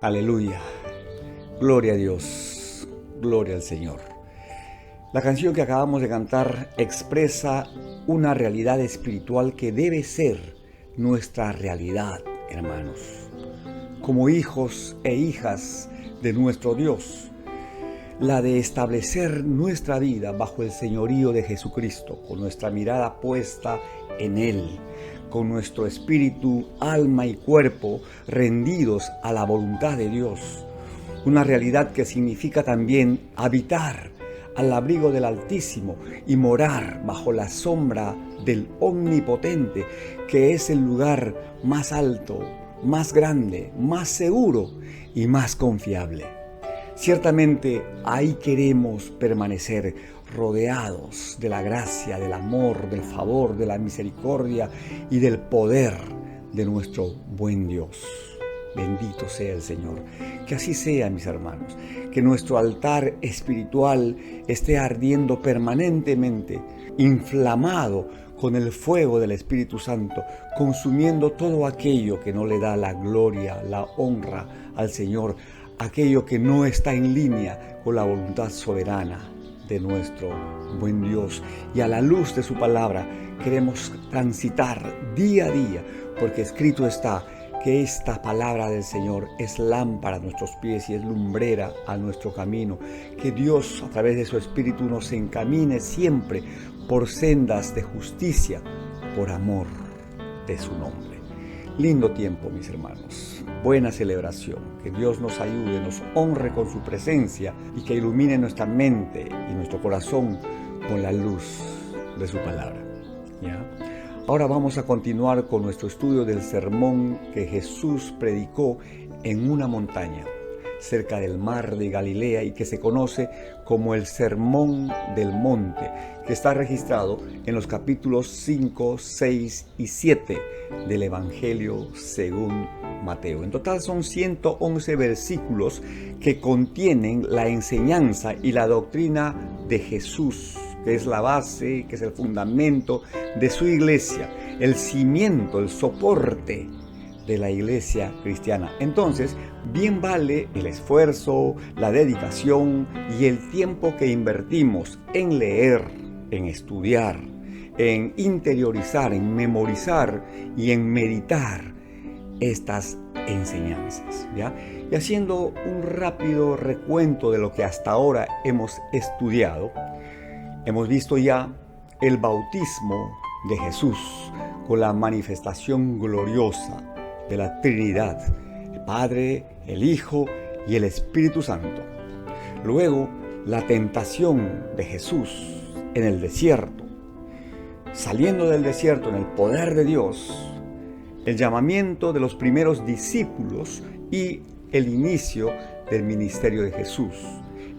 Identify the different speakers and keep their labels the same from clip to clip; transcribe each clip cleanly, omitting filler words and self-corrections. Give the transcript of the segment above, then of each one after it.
Speaker 1: Aleluya. Gloria a Dios. Gloria al Señor. La canción que acabamos de cantar expresa una realidad espiritual que debe ser nuestra realidad, hermanos. Como hijos e hijas de nuestro Dios, la de establecer nuestra vida bajo el señorío de Jesucristo, con nuestra mirada puesta en Él, con nuestro espíritu, alma y cuerpo rendidos a la voluntad de Dios. Una realidad que significa también habitar al abrigo del Altísimo y morar bajo la sombra del Omnipotente, que es el lugar más alto, más grande, más seguro y más confiable. Ciertamente ahí queremos permanecer rodeados de la gracia, del amor, del favor, de la misericordia y del poder de nuestro buen Dios. Bendito sea el Señor. Que así sea, mis hermanos. Que nuestro altar espiritual esté ardiendo permanentemente, inflamado con el fuego del Espíritu Santo, consumiendo todo aquello que no le da la gloria, la honra al Señor, aquello que no está en línea con la voluntad soberana de nuestro buen Dios. Y a la luz de su palabra queremos transitar día a día, porque escrito está que esta palabra del Señor es lámpara a nuestros pies y es lumbrera a nuestro camino. Que Dios, a través de su Espíritu, nos encamine siempre por sendas de justicia, por amor de su nombre. Lindo tiempo, mis hermanos. Buena celebración. Que Dios nos ayude, nos honre con su presencia y que ilumine nuestra mente y nuestro corazón con la luz de su palabra. ¿Ya? Ahora vamos a continuar con nuestro estudio del sermón que Jesús predicó en una montaña cerca del mar de Galilea y que se conoce como el Sermón del Monte, que está registrado en los capítulos 5, 6 y 7 del Evangelio según Mateo. En total son 111 versículos que contienen la enseñanza y la doctrina de Jesús, que es la base, que es el fundamento de su iglesia, el cimiento, el soporte de la iglesia cristiana. Entonces, bien vale el esfuerzo, la dedicación y el tiempo que invertimos en leer, en estudiar, en interiorizar, en memorizar y en meditar estas enseñanzas, ¿ya? Y haciendo un rápido recuento de lo que hasta ahora hemos estudiado, hemos visto ya el bautismo de Jesús con la manifestación gloriosa de la Trinidad, el Padre, el Hijo y el Espíritu Santo. Luego, la tentación de Jesús en el desierto, saliendo del desierto en el poder de Dios, el llamamiento de los primeros discípulos y el inicio del ministerio de Jesús.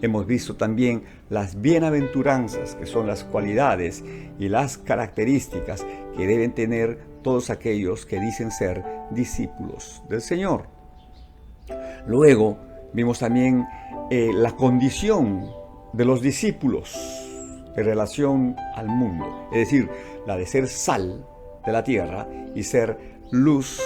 Speaker 1: Hemos visto también las bienaventuranzas, que son las cualidades y las características que deben tener todos aquellos que dicen ser discípulos del Señor. Luego vimos también la condición de los discípulos en relación al mundo, es decir, la de ser sal de la tierra y ser luz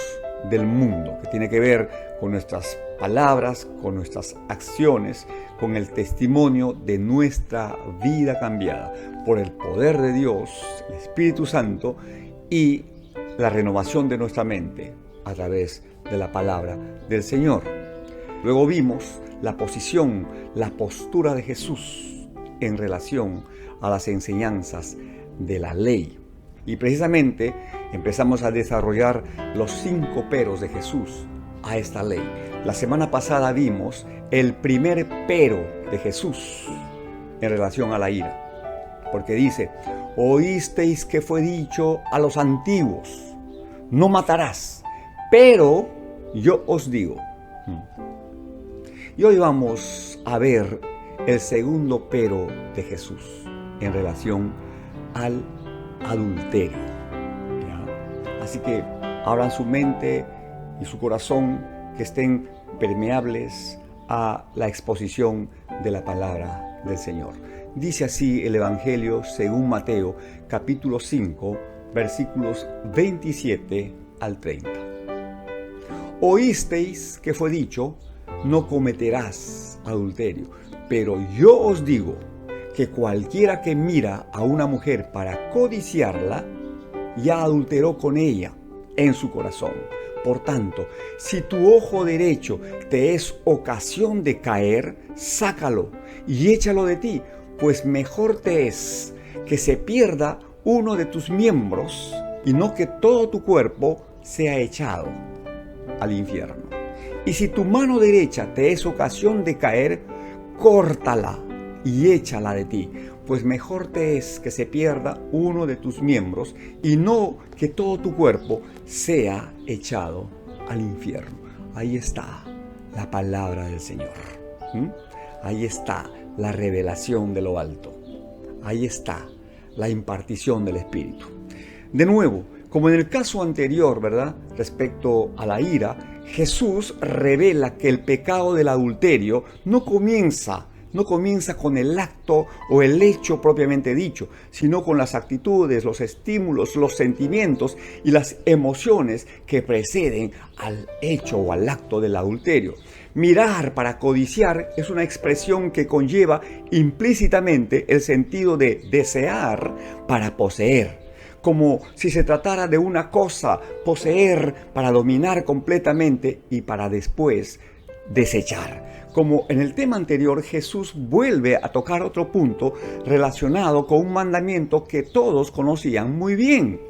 Speaker 1: del mundo, que tiene que ver con nuestras palabras, con nuestras acciones, con el testimonio de nuestra vida cambiada por el poder de Dios, el Espíritu Santo y la renovación de nuestra mente a través de la palabra del Señor. Luego vimos la posición, la postura de Jesús en relación a las enseñanzas de la ley. Y precisamente empezamos a desarrollar los 5 peros de Jesús a esta ley. La semana pasada vimos el primer pero de Jesús en relación a la ira. Porque dice, oísteis que fue dicho a los antiguos, no matarás, pero yo os digo. Y hoy vamos a ver el segundo pero de Jesús en relación al adulterio. ¿Ya? Así que abran su mente y su corazón, que estén permeables a la exposición de la palabra del Señor. Dice así el Evangelio según Mateo, capítulo 5, versículos 27 al 30. Oísteis que fue dicho, no cometerás adulterio. Pero yo os digo que cualquiera que mira a una mujer para codiciarla, ya adulteró con ella en su corazón. Por tanto, si tu ojo derecho te es ocasión de caer, sácalo y échalo de ti, pues mejor te es que se pierda uno de tus miembros y no que todo tu cuerpo sea echado al infierno. Y si tu mano derecha te es ocasión de caer, córtala y échala de ti, pues mejor te es que se pierda uno de tus miembros y no que todo tu cuerpo sea echado al infierno. Ahí está la palabra del Señor. Ahí está la revelación de lo alto. Ahí está la impartición del Espíritu. De nuevo, como en el caso anterior, ¿verdad? Respecto a la ira, Jesús revela que el pecado del adulterio no comienza con el acto o el hecho propiamente dicho, sino con las actitudes, los estímulos, los sentimientos y las emociones que preceden al hecho o al acto del adulterio. Mirar para codiciar es una expresión que conlleva implícitamente el sentido de desear para poseer, como si se tratara de una cosa, poseer para dominar completamente y para después desechar. Como en el tema anterior, Jesús vuelve a tocar otro punto relacionado con un mandamiento que todos conocían muy bien.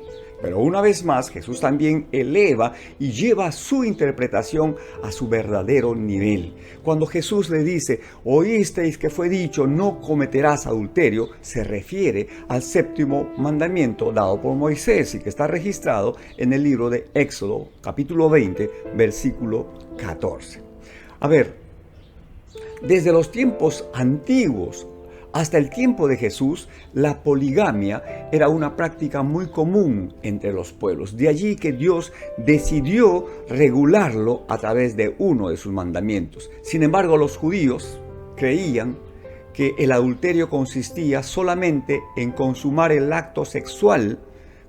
Speaker 1: Pero una vez más, Jesús también eleva y lleva su interpretación a su verdadero nivel. Cuando Jesús le dice, oísteis que fue dicho, no cometerás adulterio, se refiere al séptimo mandamiento dado por Moisés y que está registrado en el libro de Éxodo, capítulo 20, versículo 14. A ver, desde los tiempos antiguos hasta el tiempo de Jesús, la poligamia era una práctica muy común entre los pueblos. De allí que Dios decidió regularlo a través de uno de sus mandamientos. Sin embargo, los judíos creían que el adulterio consistía solamente en consumar el acto sexual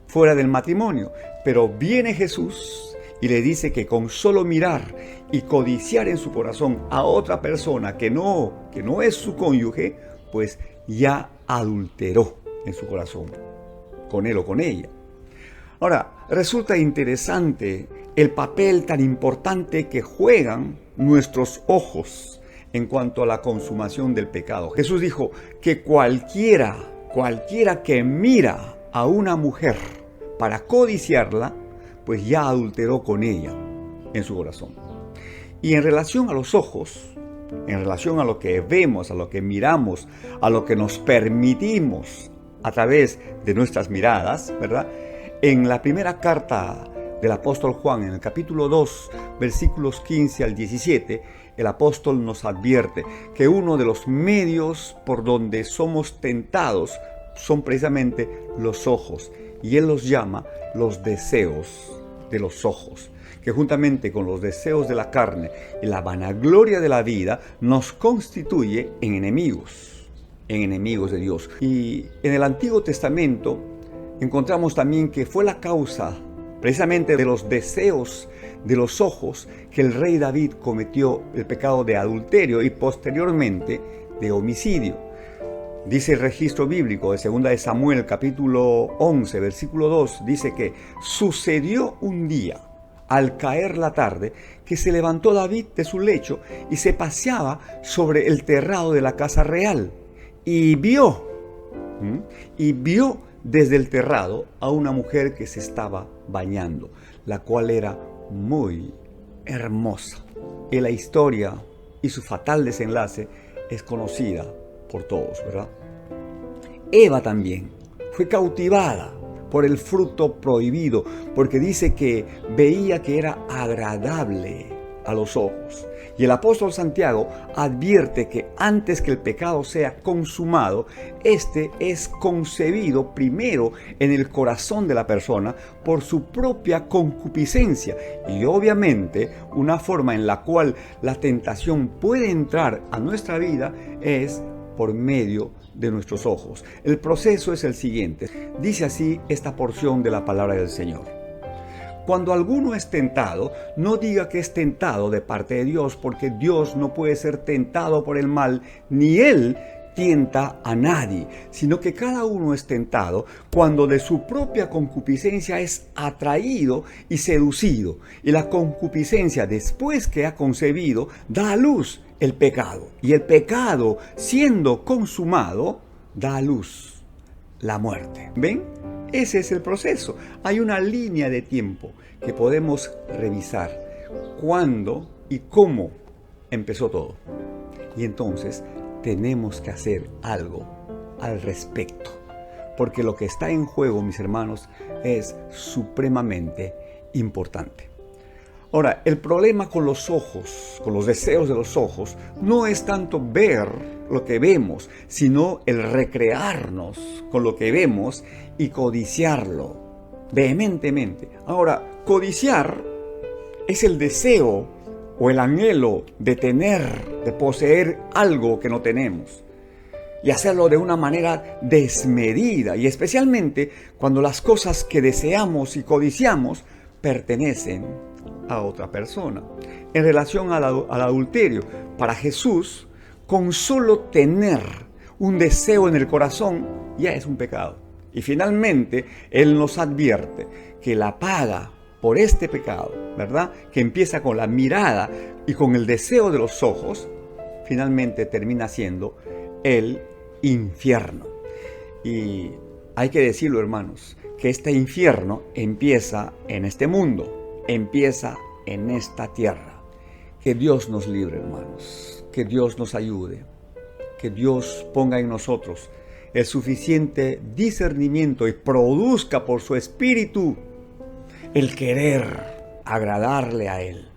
Speaker 1: fuera del matrimonio. Pero viene Jesús y le dice que con solo mirar y codiciar en su corazón a otra persona que no es su cónyuge, pues ya adulteró en su corazón con él o con ella. Ahora, resulta interesante el papel tan importante que juegan nuestros ojos en cuanto a la consumación del pecado. Jesús dijo que cualquiera que mira a una mujer para codiciarla, pues ya adulteró con ella en su corazón. Y en relación a los ojos, en relación a lo que vemos, a lo que miramos, a lo que nos permitimos a través de nuestras miradas, ¿verdad? En la primera carta del apóstol Juan, en el capítulo 2, versículos 15 al 17, el apóstol nos advierte que uno de los medios por donde somos tentados son precisamente los ojos, y él los llama los deseos de los ojos, que juntamente con los deseos de la carne y la vanagloria de la vida nos constituye en enemigos de Dios. Y en el Antiguo Testamento encontramos también que fue la causa precisamente de los deseos de los ojos que el rey David cometió el pecado de adulterio y posteriormente de homicidio. Dice el registro bíblico de 2 de Samuel, capítulo 11, versículo 2, dice que sucedió un día, al caer la tarde, que se levantó David de su lecho y se paseaba sobre el terrado de la casa real y vio desde el terrado a una mujer que se estaba bañando, la cual era muy hermosa. Y la historia y su fatal desenlace es conocida por todos, ¿verdad? Eva también fue cautivada por el fruto prohibido, porque dice que veía que era agradable a los ojos. Y el apóstol Santiago advierte que antes que el pecado sea consumado, este es concebido primero en el corazón de la persona por su propia concupiscencia. Y obviamente una forma en la cual la tentación puede entrar a nuestra vida es por medio de nuestros ojos. El proceso es el siguiente. Dice así esta porción de la palabra del Señor. Cuando alguno es tentado, no diga que es tentado de parte de Dios, porque Dios no puede ser tentado por el mal, ni Él tienta a nadie, sino que cada uno es tentado cuando de su propia concupiscencia es atraído y seducido. Y la concupiscencia, después que ha concebido, da a luz el pecado. Y el pecado, siendo consumado, da a luz la muerte. ¿Ven? Ese es el proceso. Hay una línea de tiempo que podemos revisar cuándo y cómo empezó todo. Y entonces tenemos que hacer algo al respecto, porque lo que está en juego, mis hermanos, es supremamente importante. Ahora, el problema con los ojos, con los deseos de los ojos, no es tanto ver lo que vemos, sino el recrearnos con lo que vemos y codiciarlo vehementemente. Ahora, codiciar es el deseo o el anhelo de tener, de poseer algo que no tenemos. Y hacerlo de una manera desmedida, y especialmente cuando las cosas que deseamos y codiciamos pertenecen a otra persona. En relación al adulterio, para Jesús, con solo tener un deseo en el corazón ya es un pecado. Y finalmente, Él nos advierte que la paga por este pecado, ¿verdad?, que empieza con la mirada y con el deseo de los ojos, finalmente termina siendo el infierno. Y hay que decirlo, hermanos, que este infierno empieza en este mundo, empieza en esta tierra. Que Dios nos libre, hermanos, que Dios nos ayude, que Dios ponga en nosotros el suficiente discernimiento y produzca por su Espíritu el querer agradarle a Él,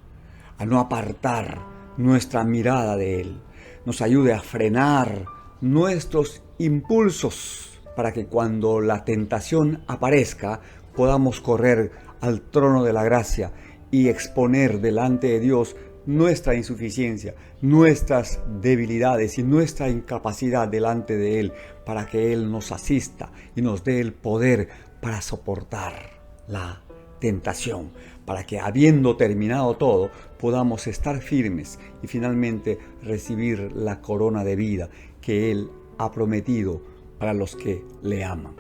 Speaker 1: a no apartar nuestra mirada de Él. Nos ayude a frenar nuestros impulsos para que cuando la tentación aparezca podamos correr al trono de la gracia y exponer delante de Dios nuestra insuficiencia, nuestras debilidades y nuestra incapacidad delante de Él, para que Él nos asista y nos dé el poder para soportar la tentación, para que habiendo terminado todo podamos estar firmes y finalmente recibir la corona de vida que Él ha prometido para los que le aman.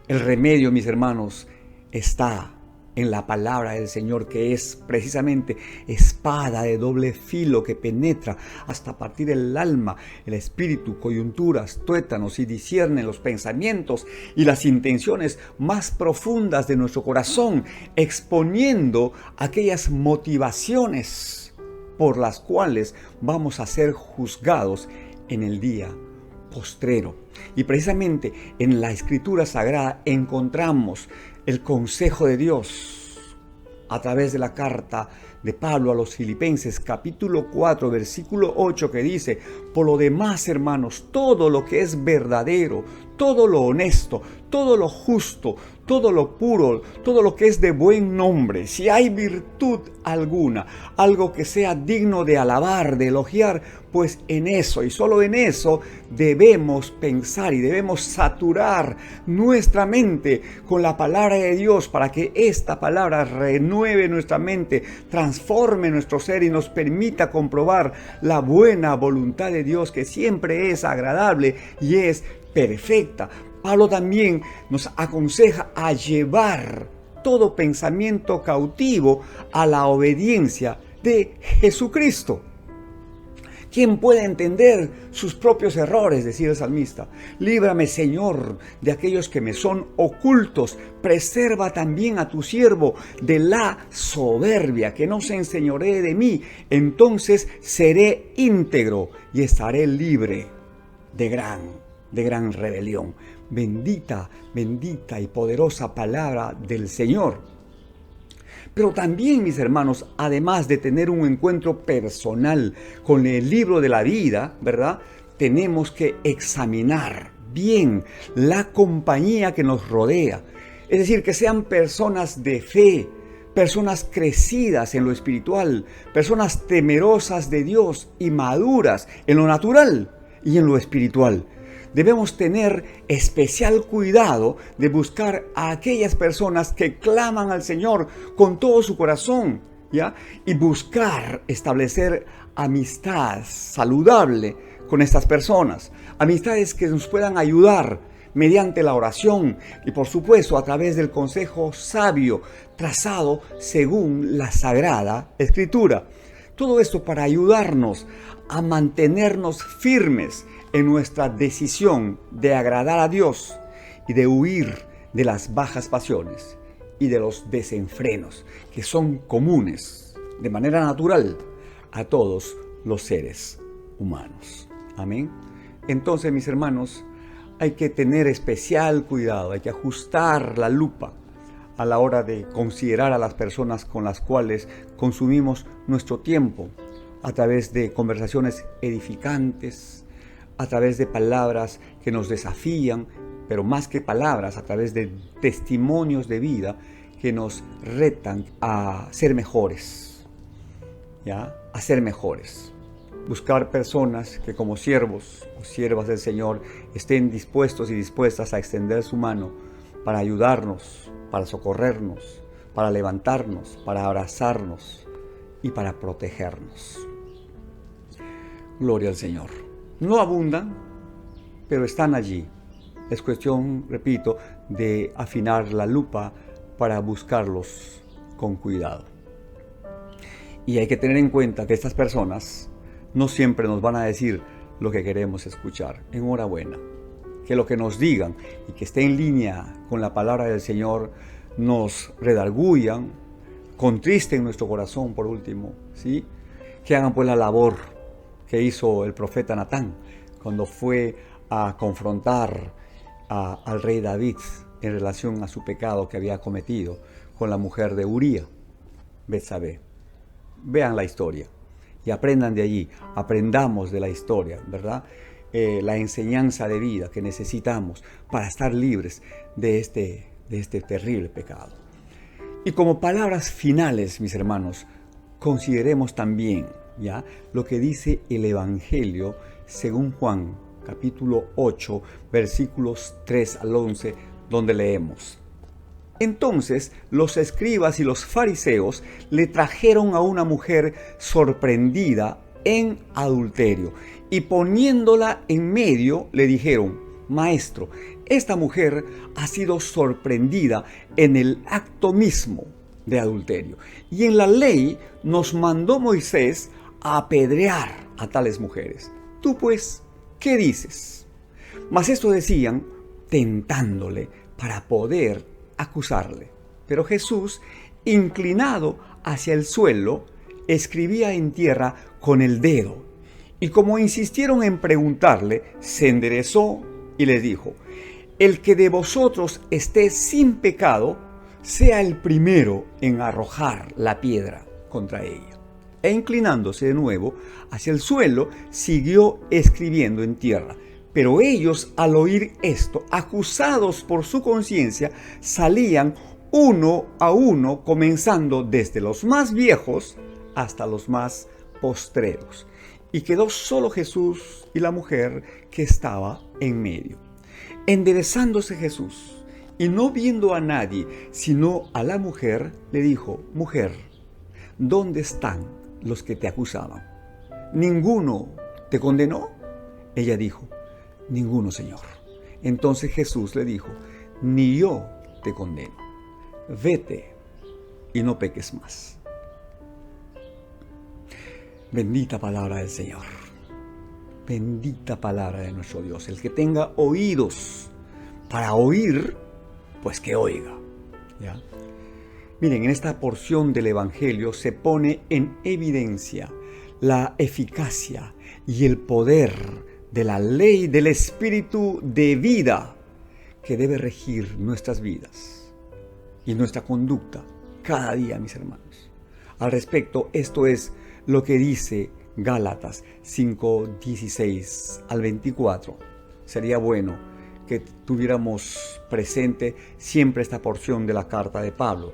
Speaker 1: El remedio, mis hermanos, está en la palabra del Señor, que es precisamente espada de doble filo que penetra hasta partir el alma, el espíritu, coyunturas, tuétanos, y discierne los pensamientos y las intenciones más profundas de nuestro corazón, exponiendo aquellas motivaciones por las cuales vamos a ser juzgados en el día postrero. Y precisamente en la Escritura Sagrada encontramos el consejo de Dios a través de la carta de Pablo a los Filipenses, capítulo 4, versículo 8, que dice: por lo demás, hermanos, todo lo que es verdadero, todo lo honesto, todo lo justo, todo lo puro, todo lo que es de buen nombre, si hay virtud alguna, algo que sea digno de alabar, de elogiar, pues en eso y solo en eso debemos pensar y debemos saturar nuestra mente con la palabra de Dios, para que esta palabra renueve nuestra mente, transforme nuestro ser y nos permita comprobar la buena voluntad de Dios, que siempre es agradable y es perfecta. Pablo también nos aconseja a llevar todo pensamiento cautivo a la obediencia de Jesucristo. ¿Quién puede entender sus propios errores? Decía el salmista. Líbrame, Señor, de aquellos que me son ocultos. Preserva también a tu siervo de la soberbia, que no se enseñoree de mí. Entonces seré íntegro y estaré libre de gran rebelión. Bendita, bendita y poderosa palabra del Señor. Pero también, mis hermanos, además de tener un encuentro personal con el libro de la vida, ¿verdad?, tenemos que examinar bien la compañía que nos rodea. Es decir, que sean personas de fe, personas crecidas en lo espiritual, personas temerosas de Dios y maduras en lo natural y en lo espiritual. Debemos tener especial cuidado de buscar a aquellas personas que claman al Señor con todo su corazón, ¿ya? Y buscar establecer amistad saludable con estas personas. Amistades que nos puedan ayudar mediante la oración y, por supuesto, a través del consejo sabio trazado según la Sagrada Escritura. Todo esto para ayudarnos a mantenernos firmes en nuestra decisión de agradar a Dios y de huir de las bajas pasiones y de los desenfrenos que son comunes de manera natural a todos los seres humanos. Amén. Entonces, mis hermanos, hay que tener especial cuidado, hay que ajustar la lupa a la hora de considerar a las personas con las cuales consumimos nuestro tiempo, a través de conversaciones edificantes, a través de palabras que nos desafían, pero más que palabras, a través de testimonios de vida que nos retan a ser mejores, ¿ya? A ser mejores. Buscar personas que como siervos o siervas del Señor estén dispuestos y dispuestas a extender su mano para ayudarnos, para socorrernos, para levantarnos, para abrazarnos y para protegernos. Gloria al Señor. No abundan, pero están allí. Es cuestión, repito, de afinar la lupa para buscarlos con cuidado. Y hay que tener en cuenta que estas personas no siempre nos van a decir lo que queremos escuchar. Enhorabuena. Que lo que nos digan y que esté en línea con la palabra del Señor nos redarguyan, contristen nuestro corazón por último, ¿sí? Que hagan pues la labor que hizo el profeta Natán cuando fue a confrontar al rey David en relación a su pecado que había cometido con la mujer de Uría, Betsabé. Vean la historia y aprendan de allí, aprendamos de la historia, ¿verdad? La enseñanza de vida que necesitamos para estar libres de este terrible pecado. Y como palabras finales, mis hermanos, consideremos también, ¿ya?, lo que dice el Evangelio según Juan, capítulo 8, versículos 3 al 11, donde leemos: Entonces los escribas y los fariseos le trajeron a una mujer sorprendida en adulterio y poniéndola en medio le dijeron: Maestro, esta mujer ha sido sorprendida en el acto mismo de adulterio, y en la ley nos mandó Moisés a apedrear a tales mujeres. Tú pues, ¿qué dices? Mas esto decían tentándole para poder acusarle. Pero Jesús, inclinado hacia el suelo, escribía en tierra con el dedo. Y como insistieron en preguntarle, se enderezó y les dijo: El que de vosotros esté sin pecado, sea el primero en arrojar la piedra contra ella. E inclinándose de nuevo hacia el suelo, siguió escribiendo en tierra. Pero ellos, al oír esto, acusados por su conciencia, salían uno a uno, comenzando desde los más viejos hasta los más postreros. Y quedó solo Jesús y la mujer que estaba en medio. Enderezándose Jesús, y no viendo a nadie, sino a la mujer, le dijo: Mujer, ¿dónde están los que te acusaban? ¿Ninguno te condenó? Ella dijo: Ninguno, Señor. Entonces Jesús le dijo: Ni yo te condeno. Vete y no peques más. Bendita palabra del Señor. Bendita palabra de nuestro Dios. El que tenga oídos para oír, pues que oiga. ¿Ya? Miren, en esta porción del Evangelio se pone en evidencia la eficacia y el poder de la ley del Espíritu de vida que debe regir nuestras vidas y nuestra conducta cada día, mis hermanos. Al respecto, esto es lo que dice Gálatas 5:16 al 24. Sería bueno que tuviéramos presente siempre esta porción de la carta de Pablo,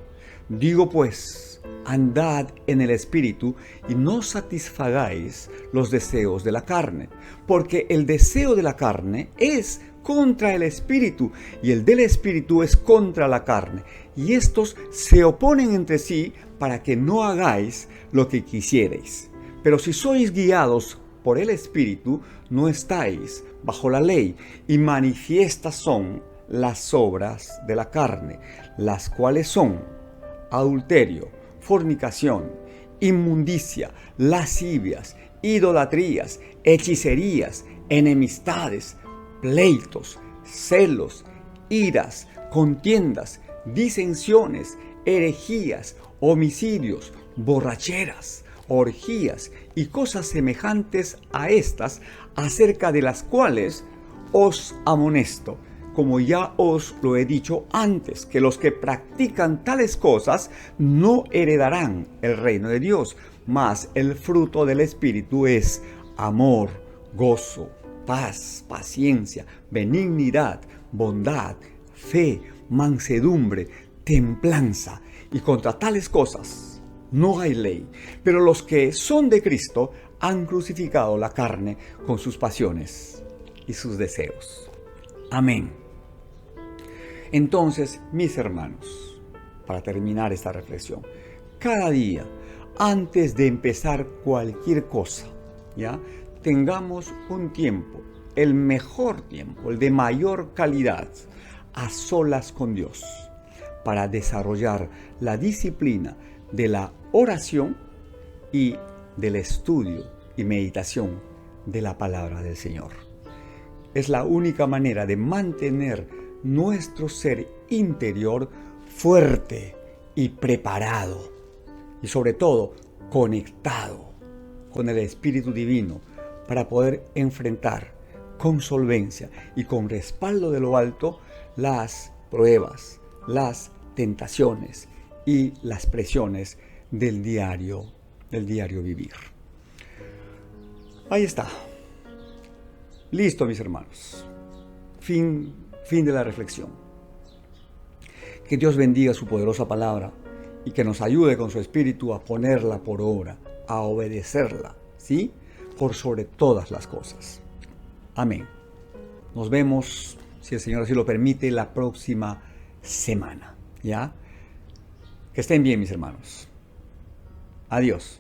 Speaker 1: Digo pues, andad en el Espíritu y no satisfagáis los deseos de la carne, porque el deseo de la carne es contra el Espíritu y el del Espíritu es contra la carne, y estos se oponen entre sí para que no hagáis lo que quisierais. Pero si sois guiados por el Espíritu, no estáis bajo la ley, y manifiestas son las obras de la carne, las cuales son adulterio, fornicación, inmundicia, lascivias, idolatrías, hechicerías, enemistades, pleitos, celos, iras, contiendas, disensiones, herejías, homicidios, borracheras, orgías y cosas semejantes a estas, acerca de las cuales os amonesto, como ya os lo he dicho antes, que los que practican tales cosas no heredarán el reino de Dios, mas el fruto del Espíritu es amor, gozo, paz, paciencia, benignidad, bondad, fe, mansedumbre, templanza, y contra tales cosas no hay ley. Pero los que son de Cristo han crucificado la carne con sus pasiones y sus deseos. Amén. Entonces, mis hermanos, para terminar esta reflexión, cada día, antes de empezar cualquier cosa, ¿ya?, tengamos un tiempo, el mejor tiempo, el de mayor calidad, a solas con Dios, para desarrollar la disciplina de la oración y del estudio y meditación de la palabra del Señor. Es la única manera de mantener nuestro ser interior fuerte y preparado, y sobre todo conectado con el Espíritu Divino, para poder enfrentar con solvencia y con respaldo de lo alto las pruebas, las tentaciones y las presiones del diario vivir. Ahí está. Listo, mis hermanos. Fin de la reflexión. Que Dios bendiga su poderosa palabra y que nos ayude con su Espíritu a ponerla por obra, a obedecerla, ¿sí?, por sobre todas las cosas. Amén. Nos vemos, si el Señor así lo permite, la próxima semana, ¿ya? Que estén bien, mis hermanos. Adiós.